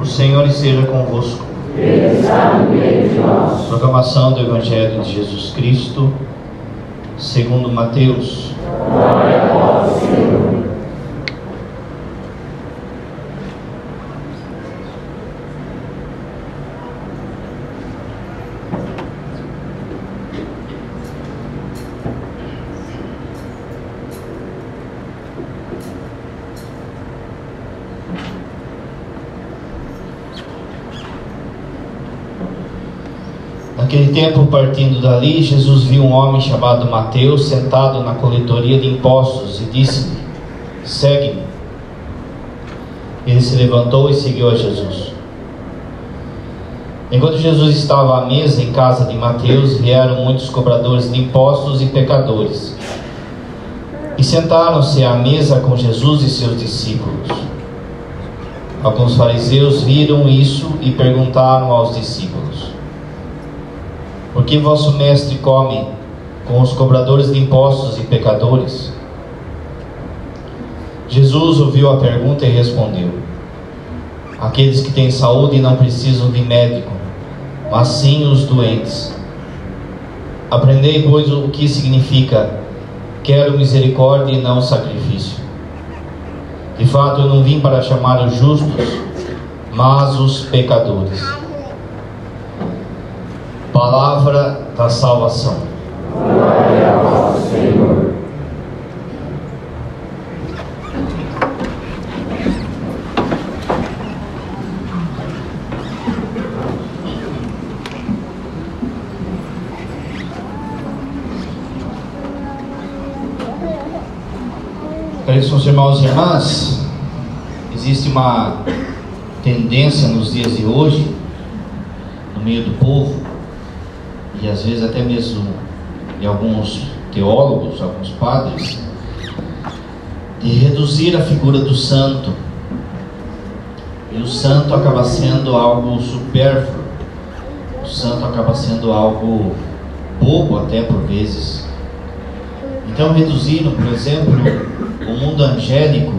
O Senhor esteja convosco. Ele está no meio de nós. Proclamação do Evangelho de Jesus Cristo, segundo Mateus. Glória a vós, Senhor. Naquele tempo, partindo dali, Jesus viu um homem chamado Mateus sentado na coletoria de impostos e disse-lhe: segue-me. Ele se levantou e seguiu a Jesus. Enquanto Jesus estava à mesa em casa de Mateus, vieram muitos cobradores de impostos e pecadores e sentaram-se à mesa com Jesus e seus discípulos. Alguns fariseus viram isso e perguntaram aos discípulos: por que vosso mestre come com os cobradores de impostos e pecadores? Jesus ouviu a pergunta e respondeu: aqueles que têm saúde não precisam de médico, mas sim os doentes. Aprendei, pois, o que significa: quero misericórdia e não sacrifício. De fato, eu não vim para chamar os justos, mas os pecadores. Palavra da salvação. Glória a vós, Senhor. Caríssimos irmãos e irmãs, existe uma tendência nos dias de hoje, no meio do povo, e às vezes até mesmo de alguns teólogos, alguns padres, de reduzir a figura do santo. E o santo acaba sendo algo supérfluo, o santo acaba sendo algo bobo até por vezes. Então reduziram, por exemplo, o mundo angélico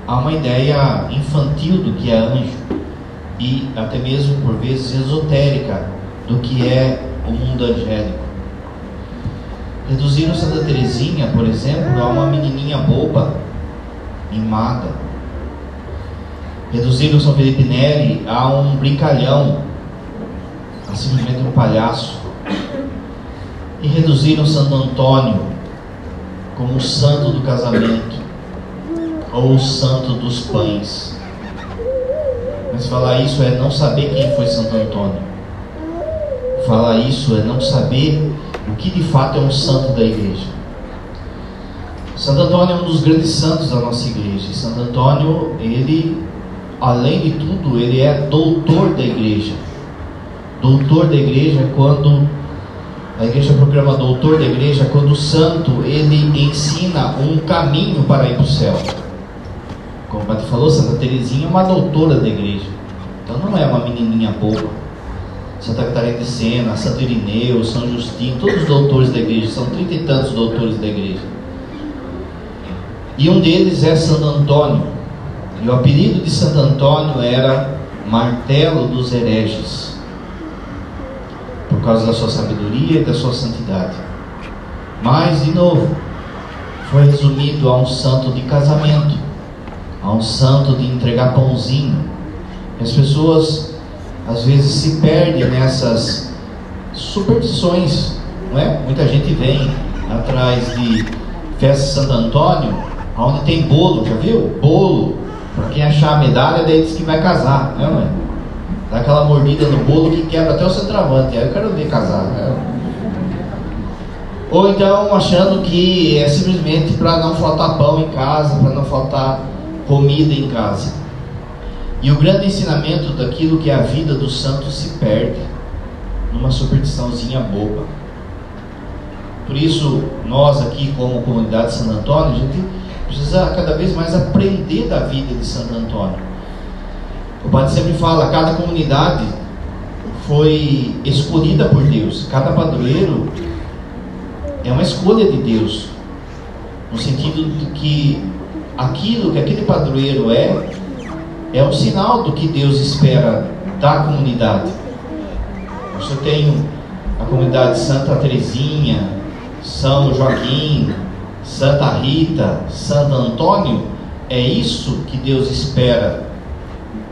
a uma ideia infantil do que é anjo, e até mesmo por vezes esotérica do que é o mundo angélico. Reduziram Santa Teresinha, por exemplo, a uma menininha boba, mimada. Reduziram São Felipe Neri a um brincalhão, a simplesmente um palhaço. E reduziram Santo Antônio como o santo do casamento, ou o santo dos pães. Mas falar isso é não saber quem foi Santo Antônio. Falar isso é não saber o que de fato é um santo da igreja. Santo Antônio é um dos grandes santos da nossa igreja. Santo Antônio, ele, além de tudo, ele é doutor da igreja. Doutor da igreja é quando a igreja proclama doutor da igreja, quando o santo, ele ensina um caminho para ir para o céu. Como o Padre falou, Santa Teresinha é uma doutora da igreja. Então não é uma menininha boba. Santa Catarina de Sena, Santo Irineu, São Justino, todos os doutores da igreja, são 30 e tantos doutores da igreja. E um deles é Santo Antônio. E o apelido de Santo Antônio era Martelo dos Hereges, por causa da sua sabedoria e da sua santidade. Mas, de novo, foi resumido a um santo de casamento, a um santo de entregar pãozinho. E as pessoas às vezes se perdem nessas superstições, não é? Muita gente vem atrás de festa de Santo Antônio, onde tem bolo, já viu? Bolo, para quem achar a medalha, daí diz que vai casar, não é? Dá aquela mordida no bolo que quebra até o centroavante, aí eu quero ver casar, né? Ou então achando que é simplesmente para não faltar pão em casa, para não faltar comida em casa. E o grande ensinamento daquilo que é a vida dos santos se perde numa superstiçãozinha boba. Por isso, nós aqui como comunidade de Santo Antônio, a gente precisa cada vez mais aprender da vida de Santo Antônio. O padre sempre fala, cada comunidade foi escolhida por Deus. Cada padroeiro é uma escolha de Deus, no sentido de que aquilo que aquele padroeiro é é um sinal do que Deus espera da comunidade. Eu tenho a comunidade Santa Teresinha, São Joaquim, Santa Rita, Santo Antônio. É isso que Deus espera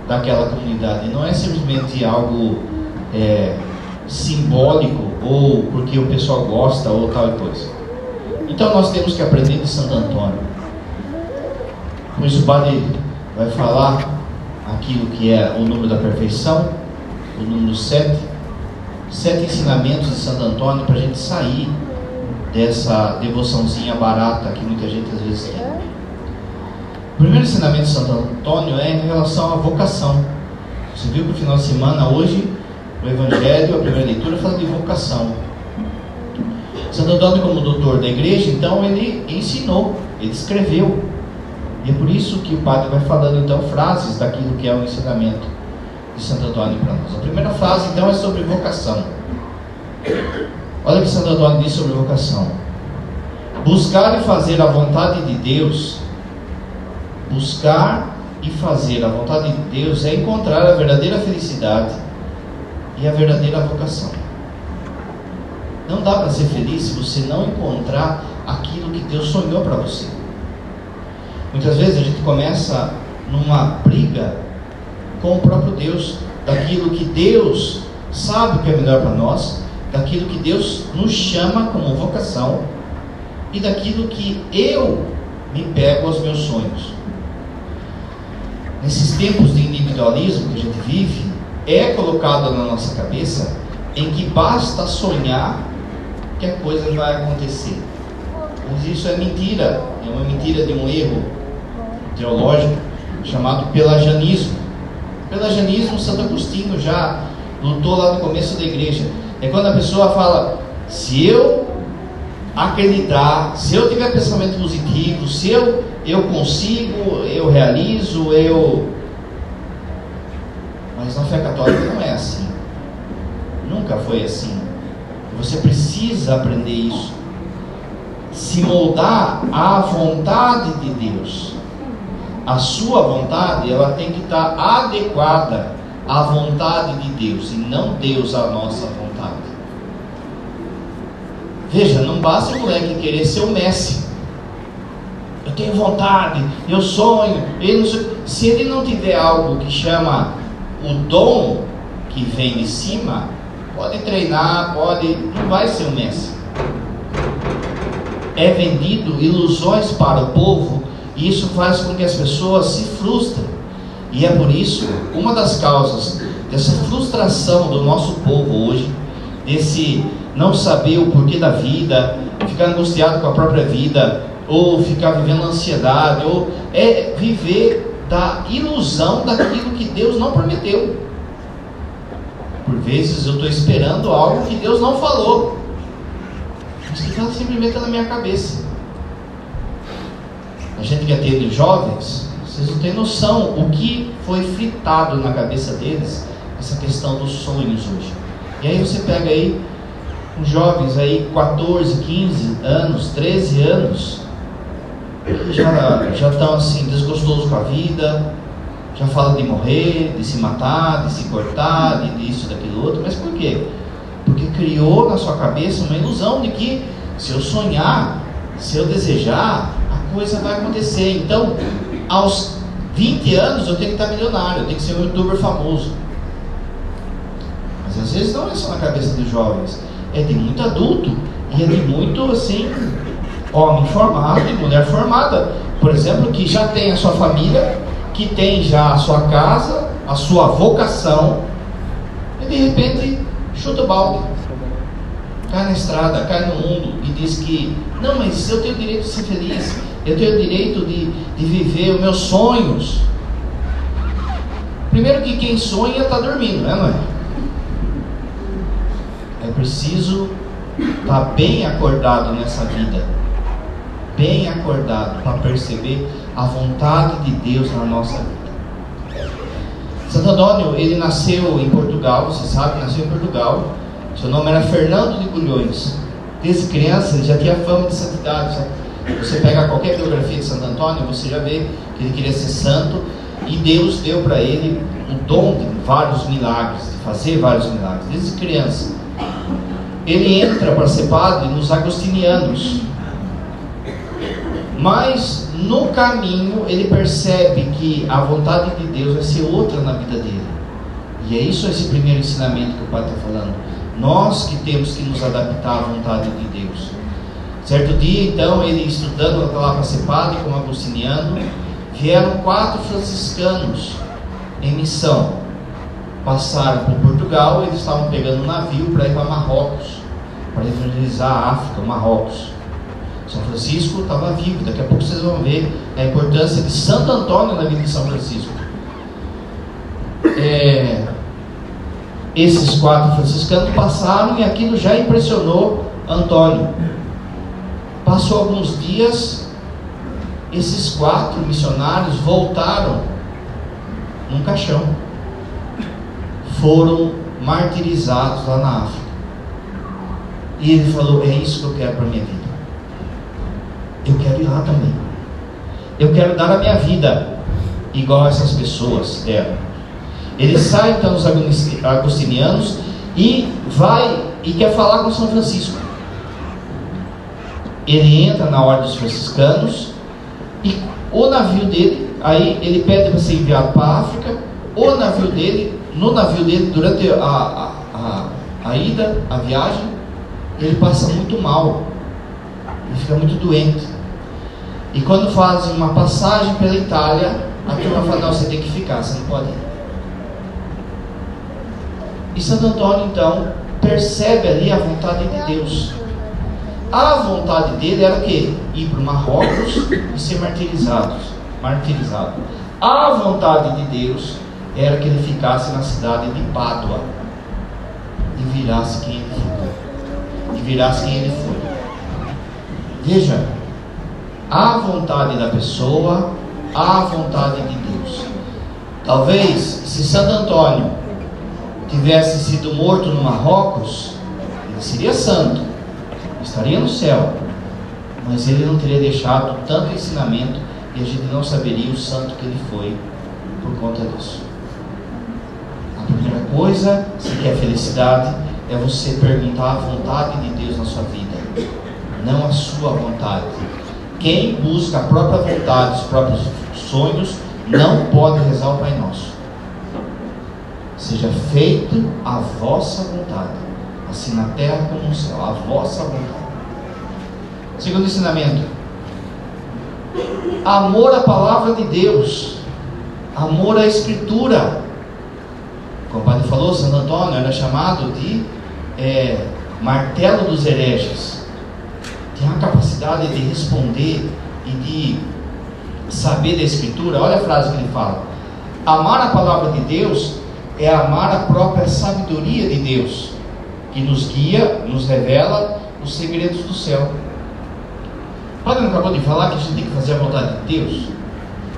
daquela comunidade. Não é simplesmente algo simbólico ou porque o pessoal gosta ou tal coisa. Então nós temos que aprender de Santo Antônio. Por isso o padre vai falar aquilo que é o número da perfeição, o número 7 ensinamentos de Santo Antônio, para a gente sair dessa devoçãozinha barata que muita gente às vezes tem. O primeiro ensinamento de Santo Antônio é em relação à vocação. Você viu que no final de semana, hoje, o Evangelho, a primeira leitura, fala de vocação. Santo Antônio, como doutor da igreja, então ele ensinou, ele escreveu. E é por isso que o padre vai falando então frases daquilo que é o ensinamento de Santo Antônio para nós. A primeira frase então é sobre vocação. Olha o que Santo Antônio diz sobre vocação: buscar e fazer a vontade de Deus. Buscar e fazer a vontade de Deus é encontrar a verdadeira felicidade e a verdadeira vocação. Não dá para ser feliz se você não encontrar aquilo que Deus sonhou para você. Muitas vezes a gente começa numa briga com o próprio Deus, daquilo que Deus sabe que é melhor para nós, daquilo que Deus nos chama como vocação e daquilo que eu me pego aos meus sonhos. Nesses tempos de individualismo que a gente vive, é colocado na nossa cabeça em que basta sonhar que a coisa vai acontecer. Mas isso é mentira, é uma mentira de um erro teológico chamado pelagianismo. Pelagianismo, Santo Agostinho já lutou lá no começo da igreja. É quando a pessoa fala: se eu acreditar, se eu tiver pensamento positivo, se eu consigo, eu realizo, Mas na fé católica não é assim. Nunca foi assim. Você precisa aprender isso. Se moldar à vontade de Deus. A sua vontade, ela tem que estar adequada à vontade de Deus, e não Deus à nossa vontade. Veja, não basta o moleque querer ser o Messi. Eu tenho vontade, eu sonho. Se ele não tiver algo que chama o dom que vem de cima, pode treinar, não vai ser o Messi. É vendido ilusões para o povo, e isso faz com que as pessoas se frustrem. E é por isso, uma das causas dessa frustração do nosso povo hoje, desse não saber o porquê da vida, ficar angustiado com a própria vida, ou ficar vivendo ansiedade, ou é viver da ilusão daquilo que Deus não prometeu. Por vezes eu estou esperando algo que Deus não falou, mas que está simplesmente na minha cabeça. A gente que atende jovens, vocês não têm noção o que foi fritado na cabeça deles, essa questão dos sonhos hoje. E aí você pega aí uns jovens aí, 14, 15 anos, 13 anos, já estão assim, desgostosos com a vida, já falam de morrer, de se matar, de se cortar, de isso, daquilo outro. Mas por quê? Porque criou na sua cabeça uma ilusão de que se eu sonhar, se eu desejar, a coisa vai acontecer. Então, aos 20 anos eu tenho que estar milionário, eu tenho que ser um youtuber famoso. Mas às vezes não é só na cabeça dos jovens, é de muito adulto e é de muito assim, homem formado e mulher formada, por exemplo, que já tem a sua família, que tem já a sua casa, a sua vocação, e de repente chuta o balde, cai na estrada, cai no mundo e diz que não, mas eu tenho o direito de ser feliz, eu tenho o direito de viver os meus sonhos. Primeiro que quem sonha está dormindo, não é? É preciso estar bem acordado nessa vida, bem acordado para perceber a vontade de Deus na nossa vida. Santo Antônio, ele nasceu em Portugal, você sabe, nasceu em Portugal. Seu nome era Fernando de Bulhões. Desde criança ele já tinha fama de santidade. Você pega qualquer biografia de Santo Antônio, você já vê que ele queria ser santo. E Deus deu para ele o dom de vários milagres, de fazer vários milagres, desde criança. Ele entra para ser padre nos agostinianos, mas no caminho ele percebe que a vontade de Deus vai ser outra na vida dele. E é isso, esse primeiro ensinamento que o Pai está falando. Nós que temos que nos adaptar à vontade de Deus. Certo dia, então, ele estudando lá para ser padre como agostiniano, vieram 4 franciscanos em missão. Passaram por Portugal, eles estavam pegando um navio para ir para Marrocos, para evangelizar a África, Marrocos. São Francisco estava vivo. Daqui a pouco vocês vão ver a importância de Santo Antônio na vida de São Francisco. Esses 4 franciscanos passaram e aquilo já impressionou Antônio. Passou alguns dias, esses 4 missionários voltaram num caixão, foram martirizados lá na África. E ele falou: é isso que eu quero para a minha vida. Eu quero ir lá também. Eu quero dar a minha vida igual a essas pessoas deram. Ele sai então dos agostinianos e vai e quer falar com São Francisco. Ele entra na ordem dos franciscanos e o navio dele, aí ele pede para ser enviado para a África. No navio dele, durante a ida, a viagem, ele passa muito mal, ele fica muito doente. E quando fazem uma passagem pela Itália, a turma fala: não, você tem que ficar, você não pode ir. E Santo Antônio então percebe ali a vontade de Deus. A vontade dele era o quê? Ir para o Marrocos e ser martirizado. A vontade de Deus era que ele ficasse na cidade de Pádua e virasse quem ele ficou, e virasse quem ele foi. Veja, a vontade da pessoa, a vontade de Deus. Talvez se Santo Antônio tivesse sido morto no Marrocos, ele seria santo, estaria no céu, mas ele não teria deixado tanto ensinamento e a gente não saberia o santo que ele foi por conta disso. A primeira coisa, se quer felicidade, é você perguntar a vontade de Deus na sua vida, não a sua vontade. Quem busca a própria vontade, os próprios sonhos, não pode rezar o Pai Nosso. Seja feita a vossa vontade, assim na terra como no céu, a vossa vontade. Segundo ensinamento: amor à palavra de Deus, amor à Escritura. Como o padre falou, Santo Antônio era chamado de martelo dos hereges. Tem a capacidade de responder e de saber da Escritura. Olha a frase que ele fala: amar a palavra de Deus é amar a própria sabedoria de Deus, que nos guia, nos revela os segredos do céu. O padre não acabou de falar que a gente tem que fazer a vontade de Deus?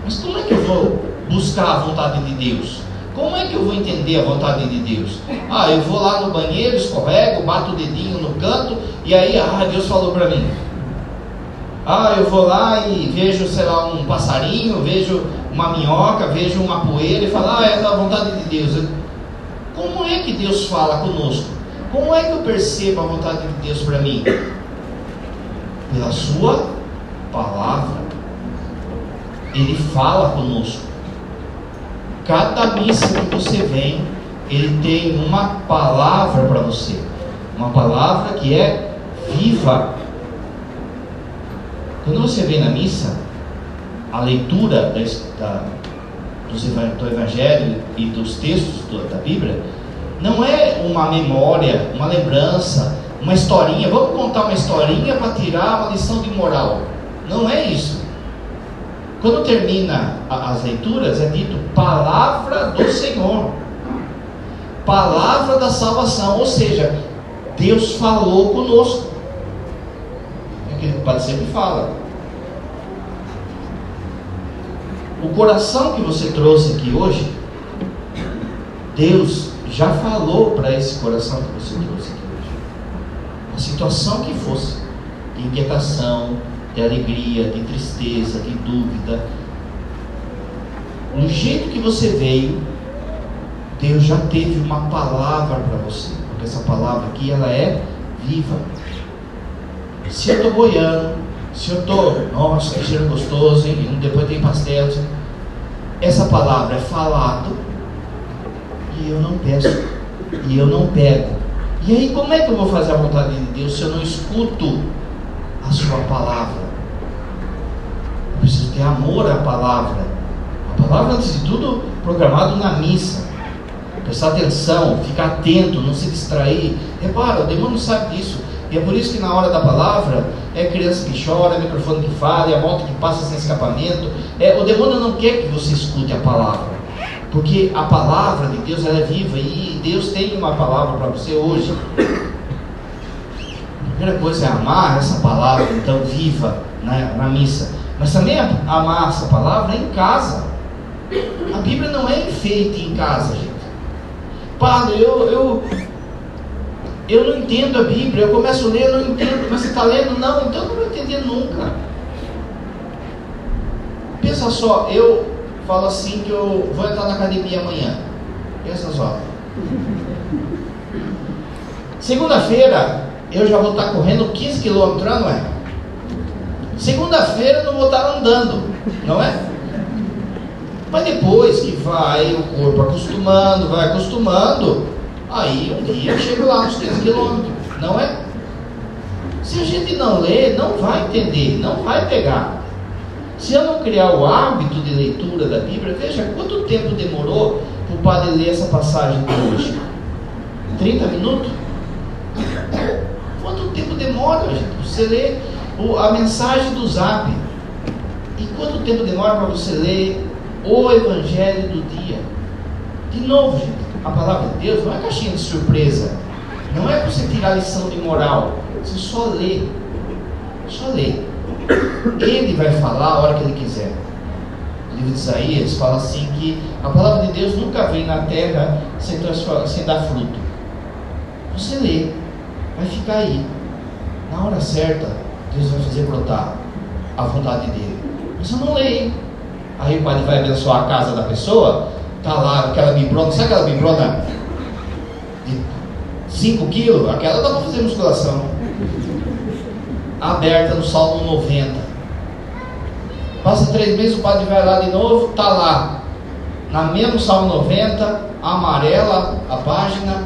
Mas como é que eu vou buscar a vontade de Deus? Como é que eu vou entender a vontade de Deus? Eu vou lá no banheiro, escorrego, bato o dedinho no canto e aí, Deus falou para mim. Eu vou lá e vejo, sei lá, um passarinho, vejo uma minhoca, vejo uma poeira e falo: é da vontade de Deus. Como é que Deus fala conosco? Como é que eu percebo a vontade de Deus para mim? Pela sua palavra. Ele fala conosco. Cada missa que você vem, ele tem uma palavra para você, uma palavra que é viva. Quando você vem na missa, a leitura do Evangelho e dos textos da Bíblia não é uma memória, uma lembrança, uma historinha. Vamos contar uma historinha para tirar uma lição de moral. Não é isso. Quando termina as leituras, é dito palavra do Senhor, palavra da salvação, ou seja, Deus falou conosco. É aquilo que o padre sempre fala. O coração que você trouxe aqui hoje, Deus já falou para esse coração que você trouxe aqui hoje. A situação que fosse, de inquietação, de alegria, de tristeza, de dúvida, no jeito que você veio, Deus já teve uma palavra para você, porque essa palavra aqui, ela é viva. Se eu estou boiando, se eu estou, nossa, que cheiro gostoso, hein? Depois tem pastel, assim, essa palavra é falado, e eu não peço, e eu não pego. E aí, como é que eu vou fazer a vontade de Deus se eu não escuto a sua palavra? Eu preciso ter amor à palavra. A palavra, antes de tudo, programado na missa. Prestar atenção, ficar atento, não se distrair. Repara, o demônio sabe disso. E é por isso que na hora da palavra, é criança que chora, é microfone que fala, é a moto que passa sem escapamento. O demônio não quer que você escute a palavra, porque a palavra de Deus, ela é viva, e Deus tem uma palavra para você hoje. A primeira coisa é amar essa palavra, então, viva na missa. Mas também amar essa palavra em casa. A Bíblia não é enfeite em casa, gente. Padre, eu não entendo a Bíblia, eu começo a ler, eu não entendo. Mas você está lendo? Não, então eu não vou entender nunca. Pensa só, eu falo assim que eu vou entrar na academia amanhã. Pensa só. Segunda-feira eu já vou estar correndo 15 km, não é? Segunda-feira eu não vou estar andando, não é? Mas depois que vai o corpo acostumando, vai acostumando, aí um dia eu chego lá nos 15 km, não é? Se a gente não lê, não vai entender, não vai pegar. Se eu não criar o hábito de leitura da Bíblia, veja quanto tempo demorou para o padre ler essa passagem de hoje. 30 minutos? Quanto tempo demora, gente, para você ler a mensagem do Zap? E quanto tempo demora para você ler o Evangelho do dia? De novo, gente, a palavra de Deus não é caixinha de surpresa, não é para você tirar lição de moral, você só lê, só lê. Ele vai falar a hora que ele quiser. O livro de Isaías fala assim que a palavra de Deus nunca vem na terra sem dar fruto. Você lê, vai ficar aí, na hora certa Deus vai fazer brotar a vontade dele. Mas eu não leio. Aí o padre vai abençoar a casa da pessoa, tá lá aquela bibrona, sabe aquela bibrona de 5 quilos? Aquela dá para fazer musculação, aberta no Salmo 90. Passa 3 meses, o padre vai lá de novo, tá lá na mesmo Salmo 90, amarela a página.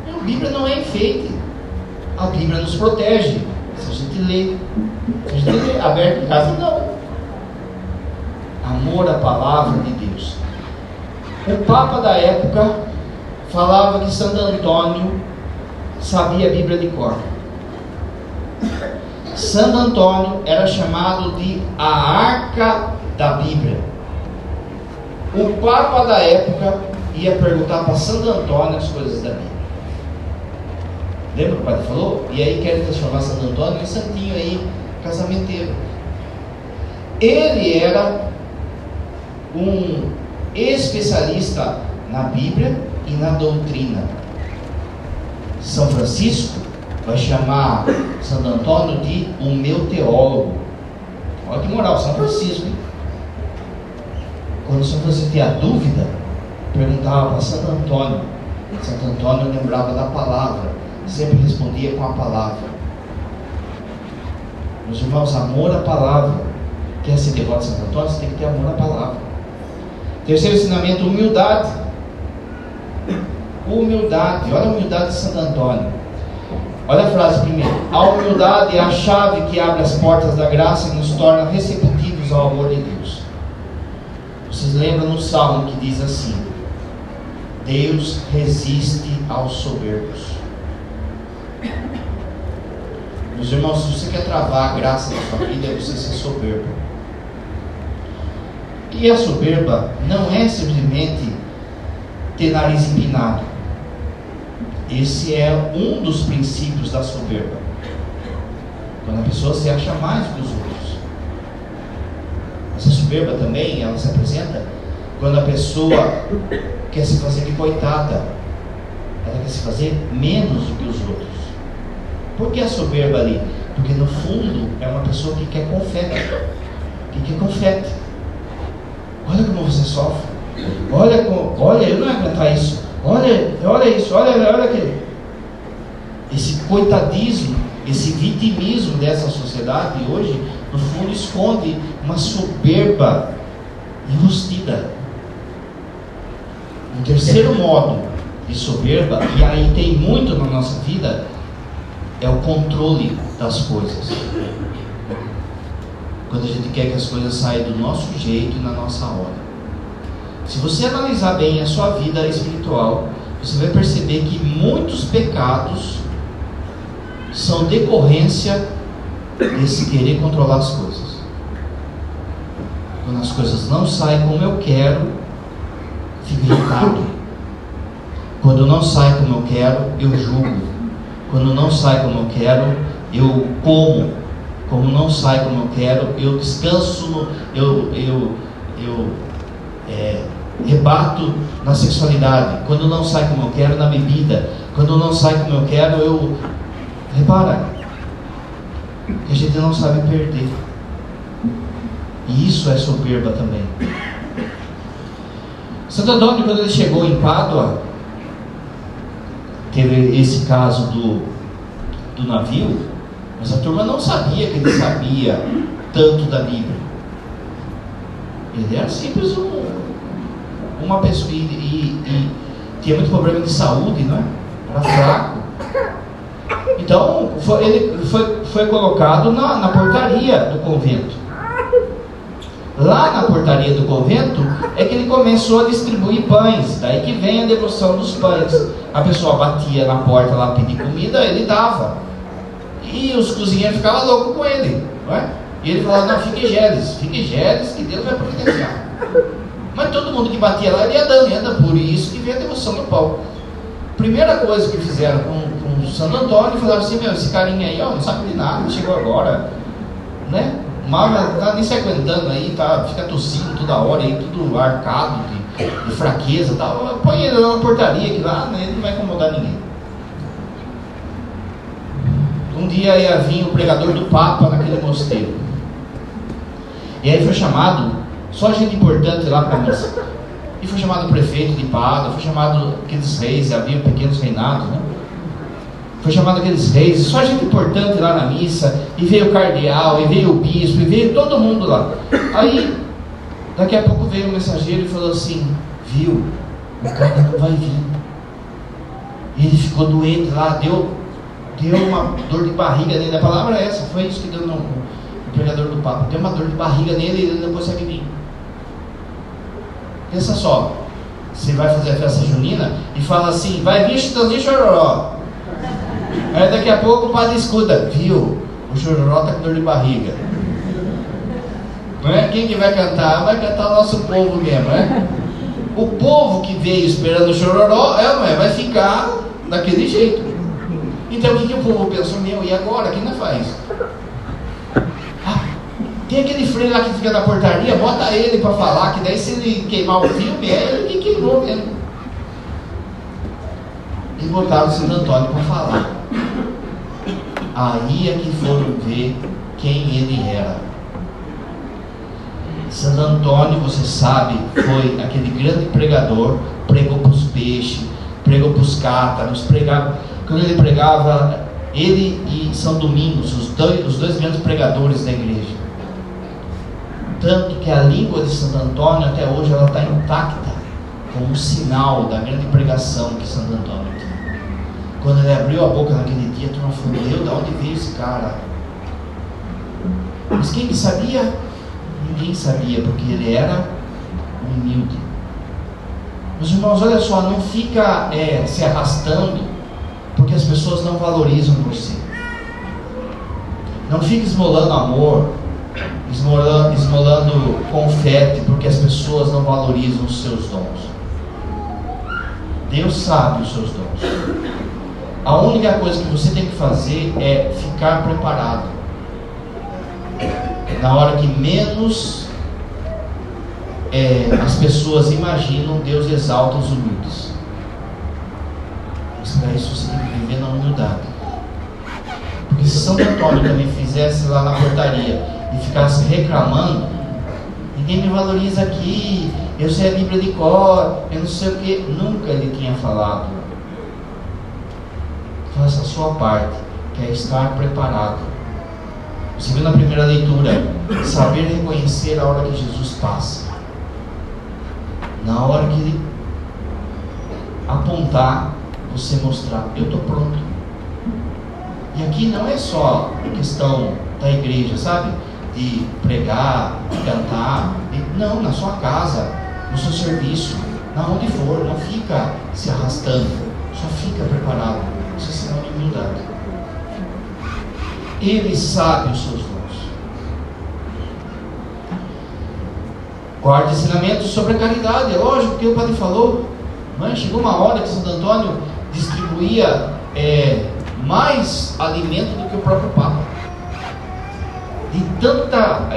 A Bíblia não é enfeite, a Bíblia nos protege. Se a gente lê, se a gente lê aberto em casa, não. Amor à palavra de Deus. O Papa da época falava que Santo Antônio sabia a Bíblia de cor. Santo Antônio era chamado de a Arca da Bíblia. O Papa da época ia perguntar para Santo Antônio as coisas da Bíblia. Lembra que o padre falou? E aí querem transformar Santo Antônio em santinho aí, casamenteiro. Ele era um especialista na Bíblia e na doutrina. São Francisco vai chamar Santo Antônio de o meu teólogo. Olha que moral, São Francisco, hein? Quando São Francisco tinha dúvida, perguntava para Santo Antônio. Santo Antônio lembrava da palavra, sempre respondia com a palavra. Meus irmãos, amor à palavra. Quer ser devoto de Santo Antônio? Você tem que ter amor à palavra. Terceiro ensinamento, humildade. Humildade. Olha a humildade de Santo Antônio. Olha a frase primeiro. A humildade é a chave que abre as portas da graça e nos torna receptivos ao amor de Deus. Vocês lembram no Salmo que diz assim: Deus resiste aos soberbos. Meus irmãos, se você quer travar a graça da sua vida, é você ser soberbo. E a soberba não é simplesmente ter nariz empinado. Esse é um dos princípios da soberba. Quando a pessoa se acha mais que os outros. Essa soberba também, ela se apresenta quando a pessoa quer se fazer de coitada. Ela quer se fazer menos do que os outros. Por que a soberba ali? Porque no fundo é uma pessoa que quer confete. Que quer confete. Olha como você sofre. Olha, eu não ia aguentar isso. Olha isso, olha aquilo. Esse coitadismo, esse vitimismo dessa sociedade hoje, no fundo esconde uma soberba enrustida. Um terceiro modo de soberba, e aí tem muito na nossa vida, é o controle das coisas. Quando a gente quer que as coisas saiam do nosso jeito e na nossa hora. Se você analisar bem a sua vida espiritual, você vai perceber que muitos pecados são decorrência desse querer controlar as coisas. Quando as coisas não saem como eu quero, fico irritado. Quando não sai como eu quero, eu julgo. Quando não sai como eu quero, eu como. Como não sai como eu quero, eu descanso, rebato na sexualidade. Quando não sai como eu quero, na bebida. Quando não sai como eu quero, eu... Repara, que a gente não sabe perder. E isso é soberba também. Santo Antônio, quando ele chegou em Pádua, teve esse caso do navio, mas a turma não sabia que ele sabia tanto da Bíblia. Ele era simples uma pessoa e tinha muito problema de saúde, não é? Era fraco. Então ele foi colocado na portaria do convento. Lá na portaria do convento é que ele começou a distribuir pães. Daí que vem a devoção dos pães. A pessoa batia na porta lá, pedir comida, ele dava. E os cozinheiros ficavam loucos com ele, não é? E ele falava, não, fique geles, que Deus vai providenciar. Mas todo mundo que batia lá, ele ia dando, por isso que vem a devoção do pão. Primeira coisa que fizeram com Santo Antônio, falaram assim, esse carinha aí, não sabe de nada, chegou agora, né? Mal tá nem se aguentando aí, fica tossindo toda hora aí, tudo arcado de fraqueza e tal. Põe ele lá na portaria, que lá ele não vai incomodar ninguém. Um dia ia vir o pregador do Papa naquele mosteiro. E aí foi chamado, só gente importante lá para a missa. E foi chamado o prefeito de Pádua, foi chamado aqueles reis, havia pequenos reinados, né? Foi chamado aqueles reis, só gente importante lá na missa. E veio o cardeal, e veio o bispo, e veio todo mundo lá. Aí, daqui a pouco veio o mensageiro e falou assim, viu, o cara não vai vir. E ele ficou doente lá, deu uma dor de barriga nele. A palavra é essa, foi isso que deu no pregador do Papa. Deu uma dor de barriga nele e ele não consegue vir. Pensa só, você vai fazer a festa junina e fala assim, vai vir Chitãozinho Chororó. Aí daqui a pouco o padre escuta, viu, o Chororó está com dor de barriga. Não é? Quem que vai cantar? Vai cantar o nosso povo mesmo, né? O povo que veio esperando o Chororó, vai ficar daquele jeito. Então o que o povo pensou? E agora? Quem não faz? Tem aquele freio lá que fica na portaria, bota ele para falar, que daí se ele queimar o filme, é ele que queimou mesmo. E botaram o Santo Antônio para falar. Aí é que foram ver quem ele era. Santo Antônio, você sabe, foi aquele grande pregador, pregou para os peixes, pregou para os cátaros, quando ele pregava, ele e São Domingos, os dois grandes pregadores da igreja. Tanto que a língua de Santo Antônio até hoje ela está intacta, como um sinal da grande pregação que Santo Antônio tinha. Quando ele abriu a boca naquele dia, a turma falou, de onde veio esse cara? Mas quem que sabia? Ninguém sabia, porque ele era humilde. Meus irmãos, olha só, não fica se arrastando, porque as pessoas não valorizam você. Não fica esmolando amor, esmolando confete, porque as pessoas não valorizam os seus dons. Deus sabe os seus dons. A única coisa que você tem que fazer é ficar preparado. Na hora que menos as pessoas imaginam, Deus exalta os humildes. Mas para isso você tem que viver na humildade. Porque se Santo Antônio também fizesse lá na portaria e ficasse reclamando, ninguém me valoriza aqui, eu sei a Bíblia de cor, eu não sei o que. Nunca ele tinha falado. Faça a sua parte, que é estar preparado. Você viu na primeira leitura, saber reconhecer a hora que Jesus passa. Na hora que ele apontar, você mostrar, eu estou pronto. E aqui não é só questão da igreja, sabe? De pregar, de cantar. Não, na sua casa, no seu serviço, na onde for. Não fica se arrastando, só fica preparado. Isso é sinal de humildade. Ele sabe os seus dons. Quarto ensinamento sobre a caridade. É lógico que o padre falou, não é? Chegou uma hora que Santo Antônio distribuía mais alimento do que o próprio Papa. De tanta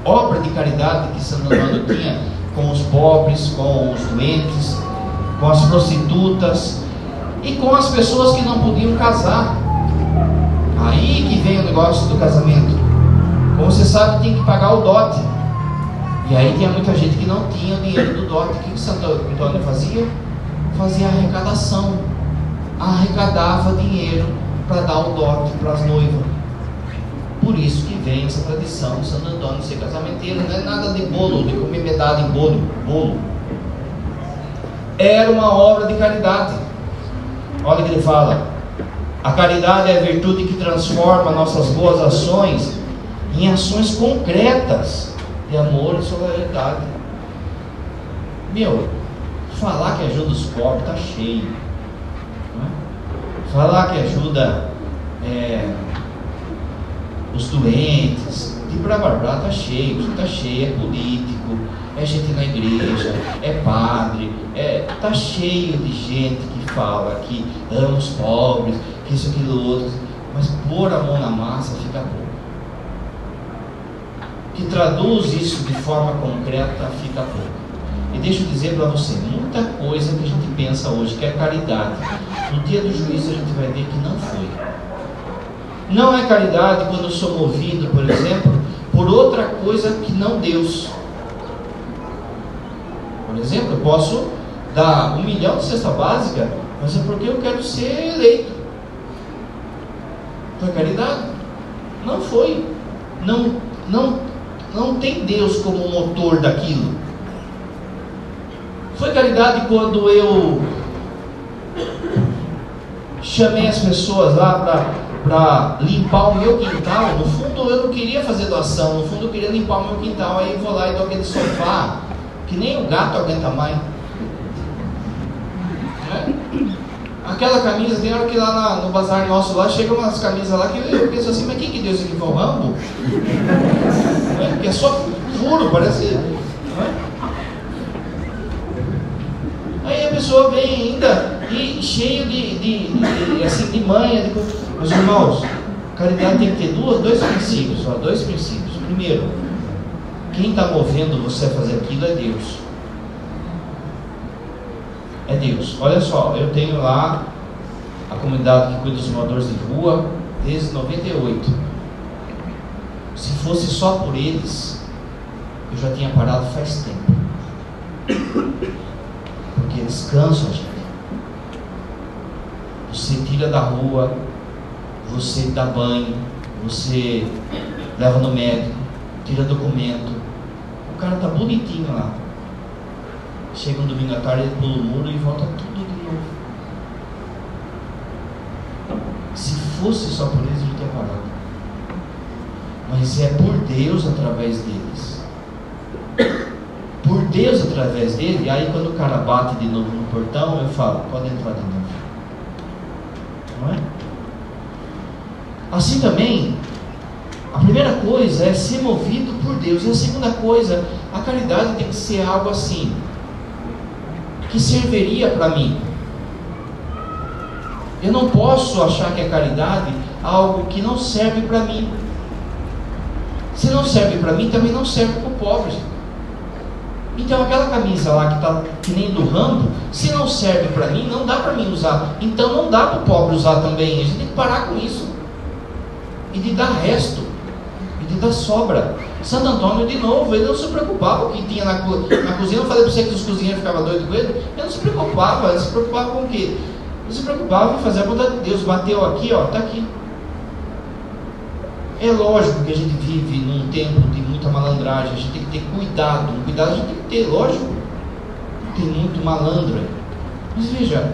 obra de caridade que Santo Antônio tinha com os pobres, com os doentes, com as prostitutas e com as pessoas que não podiam casar. Aí que vem o negócio do casamento. Como você sabe, tem que pagar o dote. E aí tinha muita gente que não tinha o dinheiro do dote. O que Santo Antônio fazia? Fazia arrecadação. Arrecadava dinheiro para dar o dote para as noivas. Por isso que vem essa tradição de Santo Antônio ser casamenteiro. Não é nada de bolo, de comer medalha em bolo. Era uma obra de caridade. Olha o que ele fala: a caridade é a virtude que transforma nossas boas ações em ações concretas de amor e solidariedade. Falar que ajuda os pobres está cheio, não é? Falar que ajuda os doentes, de blá está cheio, está cheio, é político, é gente na igreja, é padre, está cheio de gente que fala que ama os pobres, que isso, aquilo, outro, mas pôr a mão na massa fica pouco. Que traduz isso de forma concreta fica pouco. E deixa eu dizer para você, muita coisa que a gente pensa hoje que é caridade, no dia do juízo a gente vai ver que não foi. Não é caridade quando eu sou movido, por exemplo, por outra coisa que não Deus. Por exemplo, eu posso dar 1 milhão de cesta básica, mas é porque eu quero ser eleito. Foi caridade? Não foi. Não tem Deus como motor daquilo. Foi caridade quando eu chamei as pessoas lá para limpar o meu quintal. No fundo eu não queria fazer doação, no fundo eu queria limpar o meu quintal. Aí eu vou lá e dou aquele sofá que nem o gato aguenta mais, né? Aquela camisa, tem hora que lá no bazar nosso lá chegam umas camisas lá que eu penso assim, mas quem que deu isso aqui? Foi o Rambo? Porque é só furo, parece, não é? Aí a pessoa vem ainda e cheio de manha. Meus irmãos, caridade tem que ter dois princípios. Dois princípios. Primeiro, quem está movendo você a fazer aquilo é Deus. É Deus. Olha só, eu tenho lá a comunidade que cuida dos moradores de rua desde 98. Se fosse só por eles, eu já tinha parado faz tempo. Porque eles cansam a gente. Você tira da rua, você dá banho, você leva no médico, tira documento. O cara tá bonitinho lá. Chega um domingo à tarde, ele pula o muro e volta tudo de novo. Se fosse só por eles, eu já tinha parado. Mas é por Deus através deles. Por Deus através dele. Aí quando o cara bate de novo no portão, eu falo, pode entrar de novo. Não é? Assim também, a primeira coisa é ser movido por Deus. E a segunda coisa, a caridade tem que ser algo assim, que serviria para mim. Eu não posso achar que a caridade é algo que não serve para mim. Se não serve para mim, também não serve para o pobre. Então aquela camisa lá que está que nem do Rambo, se não serve para mim, não dá para mim usar. Então não dá para o pobre usar também. A gente tem que parar com isso. E de dar resto. E gente dá sobra. Santo Antônio, de novo, ele não se preocupava com o que tinha na cozinha. Eu falei para você que os cozinheiros ficavam doidos com ele. Ele não se preocupava. Ele se preocupava com o quê? Ele se preocupava em fazer a vontade de Deus. Bateu aqui, ó, está aqui. É lógico que a gente vive num tempo de muita malandragem. A gente tem que ter cuidado. Cuidado a gente tem que ter, lógico. Tem muito malandro aí. Mas veja,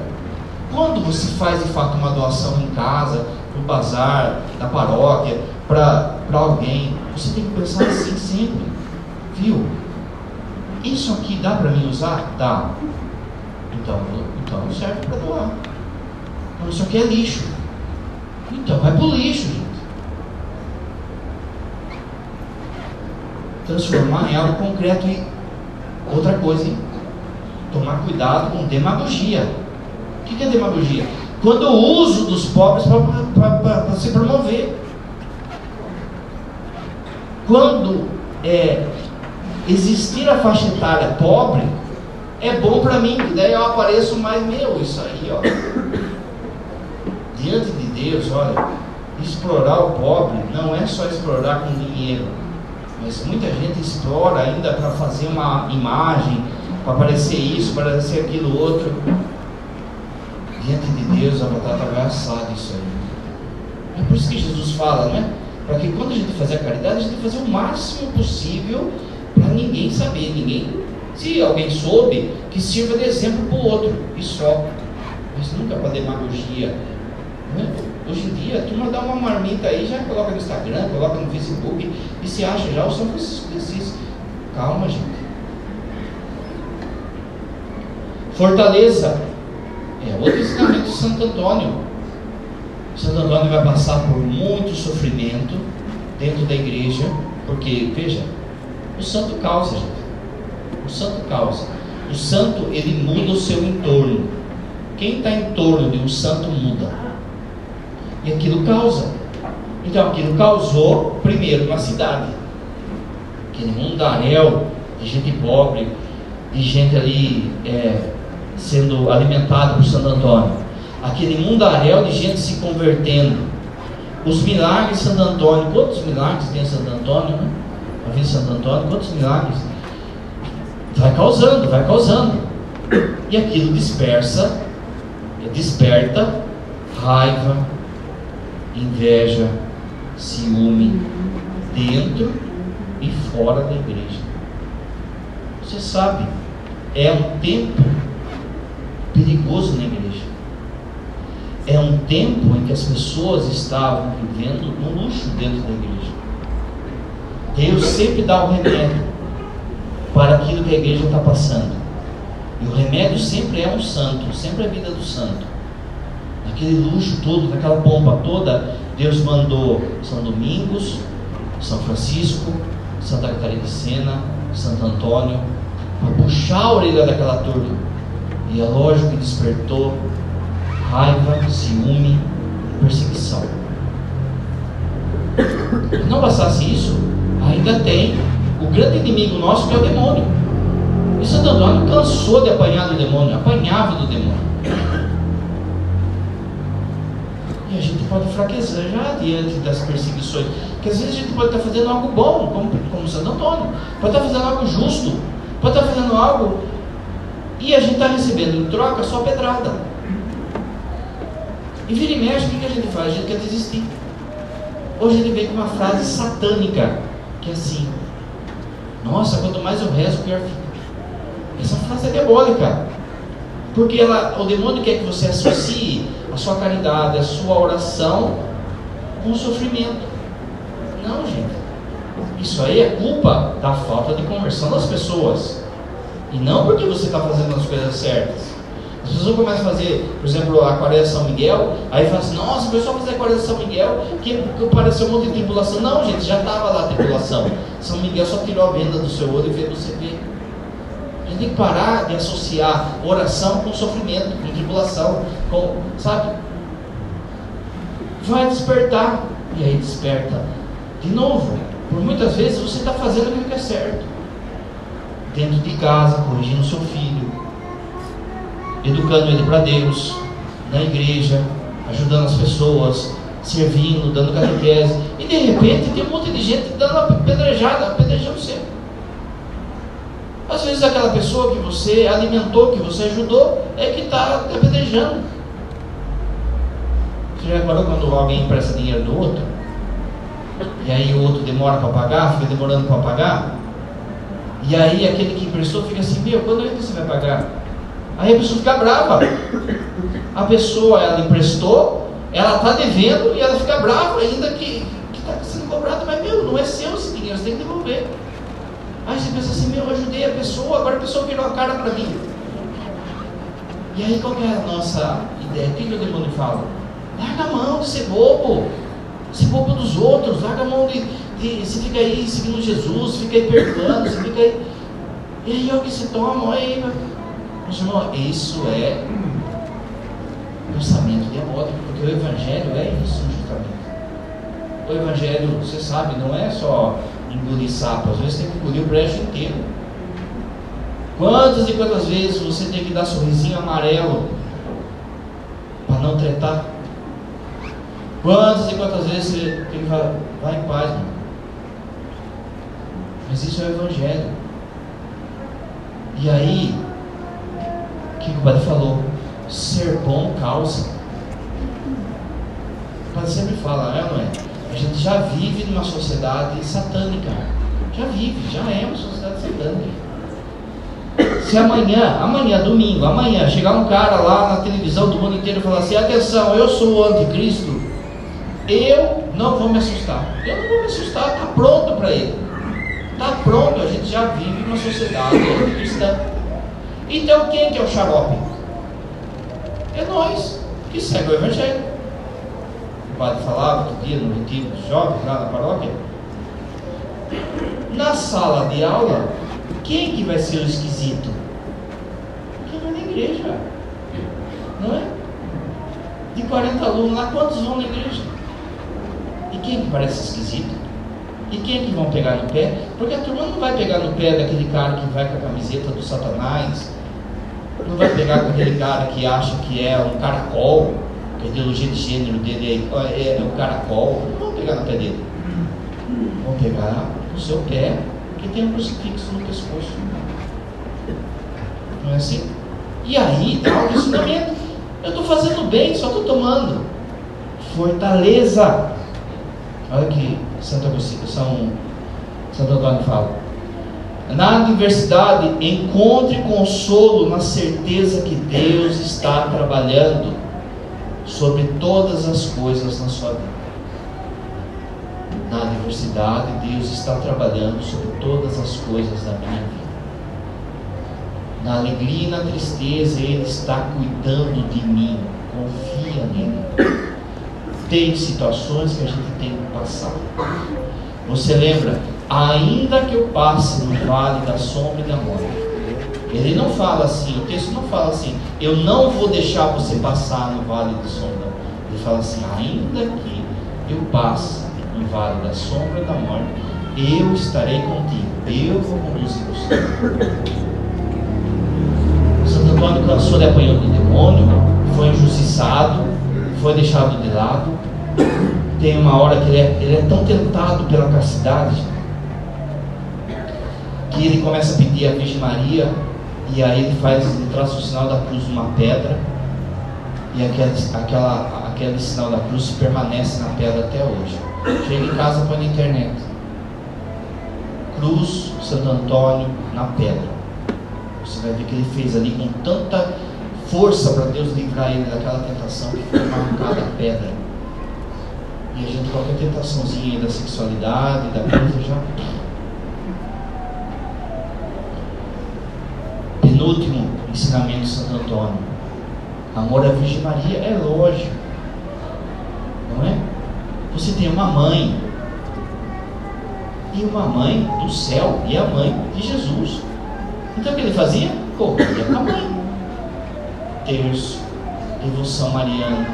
quando você faz de fato uma doação em casa, no bazar, da paróquia, para alguém, você tem que pensar assim sempre, viu? Isso aqui dá para mim usar? Dá. Então serve para doar. Então isso aqui é lixo. Então vai pro lixo, gente. Transformar em algo concreto. E outra coisa, hein? Tomar cuidado com demagogia. O que é demagogia? Quando o uso dos pobres para se promover. Quando existir a faixa etária pobre, é bom para mim, que daí eu apareço mais isso aí, ó. Diante de Deus, olha, explorar o pobre não é só explorar com dinheiro, mas muita gente explora ainda para fazer uma imagem, para parecer isso, para parecer aquilo outro. Diante de Deus a batata vai assar isso aí. É por isso que Jesus fala, né? Para que quando a gente fazer a caridade, a gente fazer o máximo possível para ninguém saber, se alguém soube, que sirva de exemplo para o outro, e só, mas nunca para demagogia, né? Hoje em dia, a turma dá uma marmita aí, já coloca no Instagram, coloca no Facebook, e se acha já o São Francisco de Assis. Calma, gente. Fortaleza é outro ensinamento de Santo Antônio. Santo Antônio vai passar por muito sofrimento dentro da igreja, porque, veja, o santo causa, gente. O santo causa. O santo, ele muda o seu entorno. Quem está em torno de um santo muda. E aquilo causa. Então, aquilo causou, primeiro, na cidade. Aquele mundaréu de gente pobre, de gente ali sendo alimentada por Santo Antônio. Aquele mundaréu de gente se convertendo. Os milagres de Santo Antônio. Quantos milagres tem Santo Antônio, né? A vida de Santo Antônio, quantos milagres? Vai causando. E aquilo desperta raiva, inveja, ciúme, dentro e fora da igreja. Você sabe, é um tempo perigoso na igreja. É um tempo em que as pessoas estavam vivendo no luxo dentro da igreja. Deus sempre dá o remédio para aquilo que a igreja está passando. E o remédio sempre é um santo, sempre é a vida do santo. Naquele luxo todo, naquela pompa toda, Deus mandou São Domingos, São Francisco, Santa Catarina de Sena, Santo Antônio, para puxar a orelha daquela turma. E é lógico que despertou raiva, ciúme, perseguição. Se não bastasse isso, ainda tem o grande inimigo nosso, que é o demônio. E Santo Antônio cansou de apanhar do demônio, apanhava do demônio. E a gente pode fraquejar diante das perseguições, porque às vezes a gente pode estar fazendo algo bom, como Santo Antônio, pode estar fazendo algo justo, pode estar fazendo algo, e a gente está recebendo em troca só pedrada. E vira e mexe, o que a gente faz? A gente quer desistir. Hoje ele vem com uma frase satânica, que é assim: nossa, quanto mais eu rezo, pior fica. Essa frase é diabólica, porque o demônio quer que você associe a sua caridade, a sua oração com o sofrimento. Não, gente, isso aí é culpa da falta de conversão das pessoas, e não porque você está fazendo as coisas certas. As pessoas começam a fazer, por exemplo, a quaresma de São Miguel, aí fala assim: nossa, o pessoal fazer a quaresma de São Miguel, que pareceu um monte de tribulação. Não, gente, já estava lá a tribulação. São Miguel só tirou a venda do seu olho e fez você ver. A gente tem que parar de associar oração com sofrimento, com tribulação, sabe? Vai despertar, e aí desperta de novo. Por muitas vezes você está fazendo aquilo que é certo, dentro de casa, corrigindo seu filho, educando ele para Deus, na igreja, ajudando as pessoas, servindo, dando catequese, e E de repente tem um monte de gente dando apedrejando você. Às vezes aquela pessoa que você alimentou, que você ajudou, é que está apedrejando. Você já reparou quando alguém empresta dinheiro do outro? E aí o outro demora para pagar, fica demorando para pagar? E aí aquele que emprestou fica assim, quando é que você vai pagar? Aí a pessoa fica brava. A pessoa, ela emprestou, ela está devendo e ela fica brava ainda que está sendo cobrado, mas não é seu esse dinheiro, você tem que devolver. Aí você pensa assim, eu ajudei a pessoa, agora a pessoa virou a cara para mim. E aí qual que é a nossa ideia? O que o demônio fala? Larga a mão de ser bobo dos outros, larga a mão de você fica aí seguindo Jesus, fica aí perdoando, você fica aí. E aí é o que se toma, aí, meus irmãos, isso é pensamento diabólico, porque o Evangelho é isso justamente. O Evangelho, você sabe, não é só engolir sapo, às vezes tem que engolir o brejo inteiro. Quantas e quantas vezes você tem que dar sorrisinho amarelo para não tretar? Quantas e quantas vezes você tem que falar, vai em paz, mano. Mas isso é o Evangelho. E aí, o que o padre falou? Ser bom causa. O padre sempre fala, não é? A gente já vive numa sociedade satânica. Já é uma sociedade satânica. Se amanhã, domingo, chegar um cara lá na televisão do mundo inteiro e falar assim, atenção, eu sou o anticristo, eu não vou me assustar. Está pronto para ele. Está pronto, a gente já vive numa sociedade cristã. Então quem que é o xarope? É nós que segue o Evangelho. O padre falava outro dia no retiro dos jovens lá na paróquia. Na sala de aula, quem que vai ser o esquisito? Quem vai na igreja, não é? De 40 alunos lá, quantos vão na igreja? E quem que parece esquisito? E quem que vão pegar no pé? Porque a turma não vai pegar no pé daquele cara que vai com a camiseta do Satanás, não vai pegar com aquele cara que acha que é um caracol, que a ideologia de gênero dele é um caracol. Não vão pegar no pé dele, vão pegar no seu pé, que tem um crucifixo no pescoço. Não é assim? E aí dá um ensinamento. Eu estou fazendo bem, só estou tomando fortaleza. Olha que Santo Antônio fala: na adversidade encontre consolo na certeza que Deus está trabalhando sobre todas as coisas na sua vida. Na adversidade, Deus está trabalhando sobre todas as coisas da minha vida. Na alegria e na tristeza, Ele está cuidando de mim. Confia nele. Tem situações que a gente tem que passar. Você lembra? Ainda que eu passe no vale da sombra e da morte. Ele não fala assim, o texto não fala assim, eu não vou deixar você passar no vale da sombra. Ele fala assim, ainda que eu passe no vale da sombra e da morte, eu estarei contigo, eu vou conduzir você. Santo Antônio cansou de apanhar do demônio, foi injustiçado, foi deixado de lado. Tem uma hora que ele é tão tentado pela castidade que ele começa a pedir a Virgem Maria, e aí ele traz o sinal da cruz numa pedra, e aquele sinal da cruz permanece na pedra até hoje. Chega em casa, põe na internet: Cruz Santo Antônio na pedra. Você vai ver que ele fez ali com tanta força para Deus livrar ele daquela tentação que foi marcada a pedra. E a gente, qualquer tentaçãozinha da sexualidade, da coisa, já. Penúltimo ensinamento de Santo Antônio: amor à Virgem Maria. É lógico, não é? Você tem uma mãe, e uma mãe do céu, e a mãe de Jesus. Então o que ele fazia? Corria com a mãe. Terço, devoção mariana.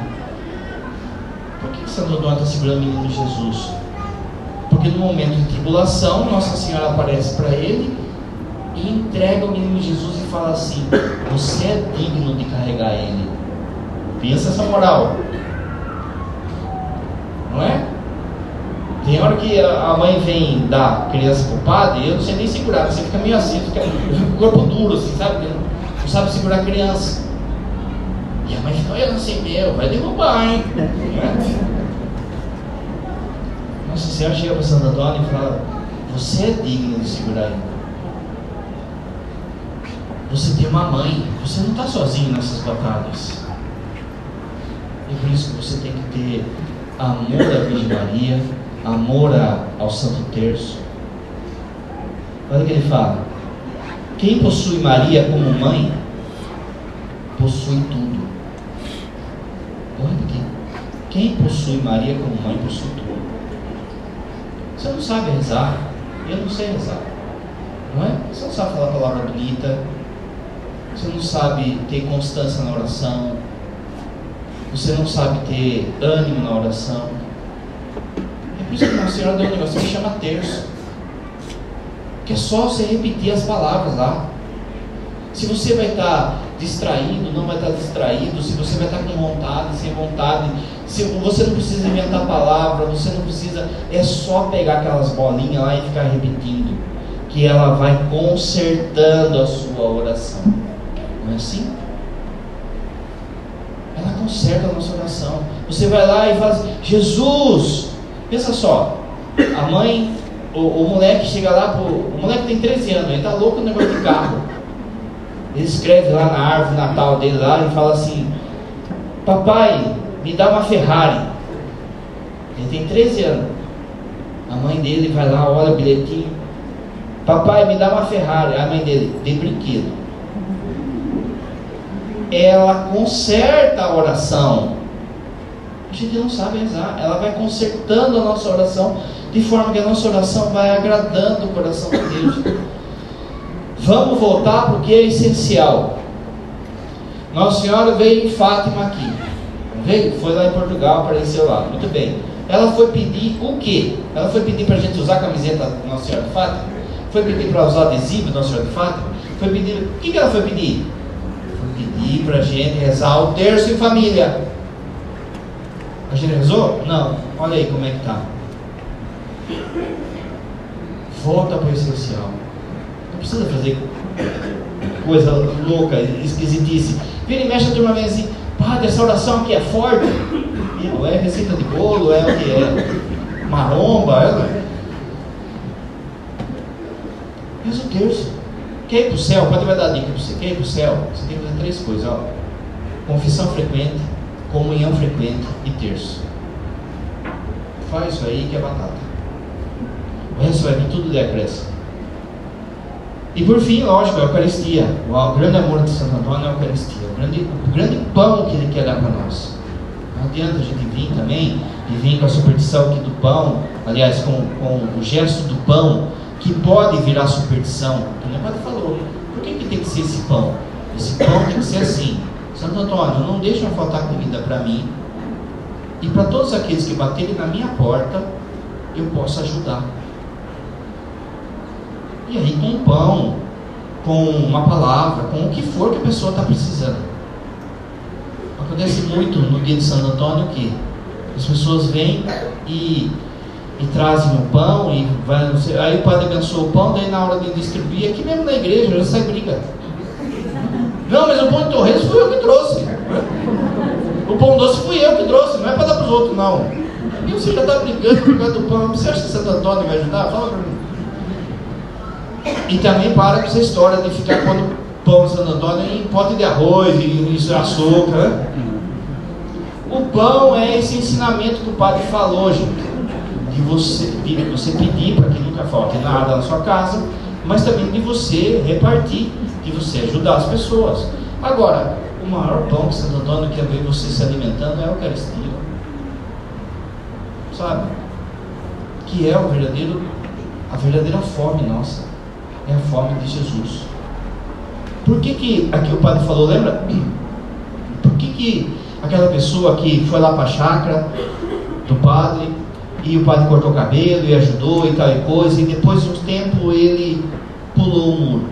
Por que Santo Antônio está segurando o menino Jesus? Porque no momento de tribulação, Nossa Senhora aparece para ele e entrega o menino Jesus e fala assim: você é digno de carregar ele. Pensa essa moral, não é? Tem hora que a mãe vem dar criança pro padre e eu não sei nem segurar, você fica meio assim, fica com o corpo duro, assim, sabe? Não sabe segurar a criança. E a mãe fica olhando assim, vai derrubar, hein? Nossa Senhora chega para Santo Antônio e fala: você é digno de segurar ele. Você tem uma mãe, você não está sozinho nessas batalhas. E por isso que você tem que ter amor à Virgem Maria, amor ao Santo Terço. Olha o que ele fala: quem possui Maria como mãe, possui tudo. Vou repetir: quem possui Maria como mãe, possui tudo. Você não sabe rezar, eu não sei rezar, não é? Você não sabe falar a palavra bonita, você não sabe ter constância na oração, você não sabe ter ânimo na oração. É por isso que Nossa Senhora deu um negócio que chama terço, que é só você repetir as palavras lá. Se você vai estar distraído, não vai estar distraído, se você vai estar com vontade, sem vontade, se você não precisa inventar palavra, você não precisa, é só pegar aquelas bolinhas lá e ficar repetindo, que ela vai consertando a sua oração. Não é assim? Ela conserta a nossa oração. Você vai lá e faz: Jesus, pensa só, a mãe, o moleque chega lá, o moleque tem 13 anos, ele está louco no negócio de carro. Ele escreve lá na árvore natal dele lá e fala assim: papai, me dá uma Ferrari. Ele tem 13 anos. A mãe dele vai lá, olha o bilhetinho: papai, me dá uma Ferrari. A mãe dele: de brinquedo. Ela conserta a oração. A gente não sabe rezar. Ela vai consertando a nossa oração, de forma que a nossa oração vai agradando o coração de Deus. Vamos voltar para o que é essencial. Nossa Senhora veio em Fátima aqui. Veio? Foi lá em Portugal, apareceu lá. Muito bem. Ela foi pedir o quê? Ela foi pedir para a gente usar a camiseta da Nossa Senhora de Fátima? Foi pedir para usar adesivo da Nossa Senhora de Fátima? Foi pedir... O que ela foi pedir? Foi pedir para a gente rezar o terço em família. A gente rezou? Não. Olha aí como é que está. Volta para o essencial. Não precisa fazer coisa louca, esquisitice. Vira e mexe, a turma vem assim: padre, essa oração aqui é forte. Não é receita de bolo, é o que é maromba, Reza o terço. Quer ir para o céu? O padre vai dar dica para você. Quer ir para o céu? Você tem que fazer 3 coisas, ó: confissão frequente, comunhão frequente e terço. Faz isso aí que é batata. O resto vai vir tudo de acréscimo. E por fim, lógico, a Eucaristia. O grande amor de Santo Antônio é a Eucaristia, o grande pão que ele quer dar para nós. Não adianta a gente vir também e vir com a superstição aqui do pão, aliás, com o gesto do pão, que pode virar superstição. O padre falou: por que tem que ser esse pão? Esse pão tem que ser assim: Santo Antônio, não deixa faltar comida para mim, e para todos aqueles que baterem na minha porta, eu posso ajudar. E aí, com um pão, com uma palavra, com o que for que a pessoa está precisando. Acontece muito no dia de Santo Antônio que as pessoas vêm e trazem o pão e vai, não sei, aí o padre abençoa o pão, daí na hora de distribuir, aqui mesmo na igreja, já sai briga. Não, mas o pão de torresmo fui eu que trouxe. O pão doce fui eu que trouxe, não é para dar para os outros, não. E você já está brigando por causa do pão. Você acha que Santo Antônio vai ajudar? Fala para mim. E também para com essa história de ficar pondo pão de Santo Antônio em pote de arroz e açúcar, né? O pão é esse ensinamento que o padre falou, gente, de você pedir para que nunca falte nada na sua casa, mas também de você repartir, de você ajudar as pessoas. Agora, o maior pão que Santo Antônio quer ver você se alimentando é a Eucaristia, sabe? Que é a verdadeira fome nossa. É a fome de Jesus. Por que aqui o padre falou, lembra? Por que aquela pessoa que foi lá para a chácara do padre, e o padre cortou o cabelo e ajudou e tal e coisa, e depois de um tempo ele pulou o muro?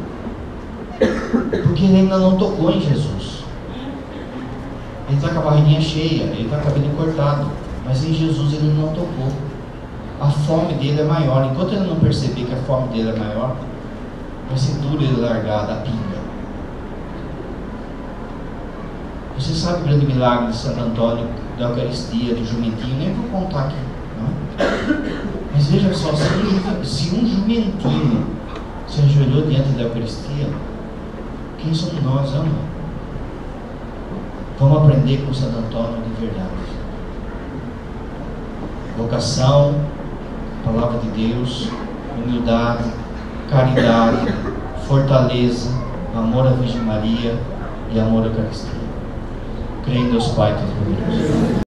Porque ele ainda não tocou em Jesus. Ele está com a barriguinha cheia, ele está com o cabelo cortado, mas em Jesus ele não tocou. a fome dele é maior. Enquanto ele não perceber que a fome dele é maior, vai ser duro ele largar da pinga. Você sabe o grande milagre de Santo Antônio, da Eucaristia, do jumentinho? Nem vou contar aqui, não é? Mas veja só, se um jumentinho se ajoelhou diante da Eucaristia, quem somos nós, não? Vamos aprender com Santo Antônio de verdade. Vocação, palavra de Deus, humildade, caridade, fortaleza, amor à Virgem Maria e amor à Eucaristia. Creio em Deus Pai Todo-Poderoso.